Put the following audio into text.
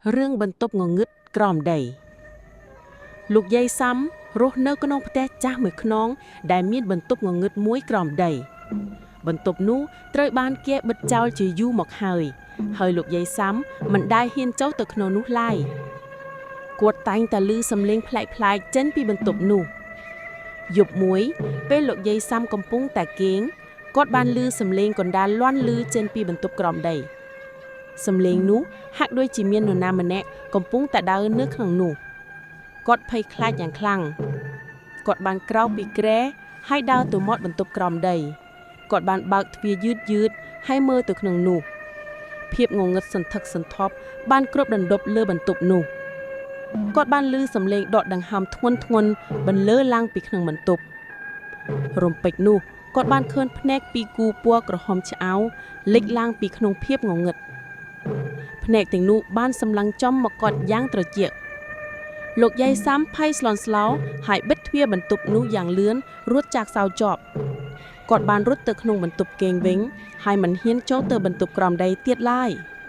Rương bần tốp ngồi ngứt gồm đầy. Lục dây xăm, rốt nâu có nông bté chác mười khóng, đại miên bần tốp ngồi ngứt muối gồm đầy. Bần tốp nú, trời ban kia bật trao chỉ du một hơi lục dây xăm, mình đai hiên cháu từ khóng nú lai. Quật tanh ta lư xâm lên plai chân pi bần tốp nú. Dục muối, bê lục dây xăm cầm pung tà kiếng, cót ban lư xâm lên còn đa loan lư chân pi bần tốp gồm đầy. Xâm lên nú, hạc đôi chỉ miên nô nam mà nẹ, cầm pung tà đá nước khẳng nú. Cót phây khaiយ៉ាងខ្លាំង គាត់បានក្រោកពីគ្រែហើយដើរទៅមាត់បន្ទប់ក្រោមដីគាត់បានបើកទ្វារយឺតហើយមើលទៅក្នុងនោះភាពងងឹតសន្ធឹកសន្ធាប់បានគ្របដណ្ដប់លើបន្ទប់នោះគាត់បានឮសំឡេងដកដង្ហើមធ្ងន់បន្លឺឡើងពីក្នុងបន្ទប់រំពេចនោះគាត់បានឃើញភ្នែកពីរគូពណ៌ក្រហមឆ្អៅលេចឡើងពីក្នុងភាពងងឹតភ្នែកទាំងនោះបានសម្លឹងចំមកគាត់យ៉ាងត្រជាក់ លោកយាយសាំភ័យស្លន់ស្លោហើយបិទទ្វារបន្ទប់នោះយ៉ាងលឿនរត់ចាកសោជាប់គាត់បានរត់ទៅក្នុងបន្ទប់គេងវិញហើយមិនហ៊ានចូលទៅបន្ទប់ក្រោមដីទៀតឡើយ។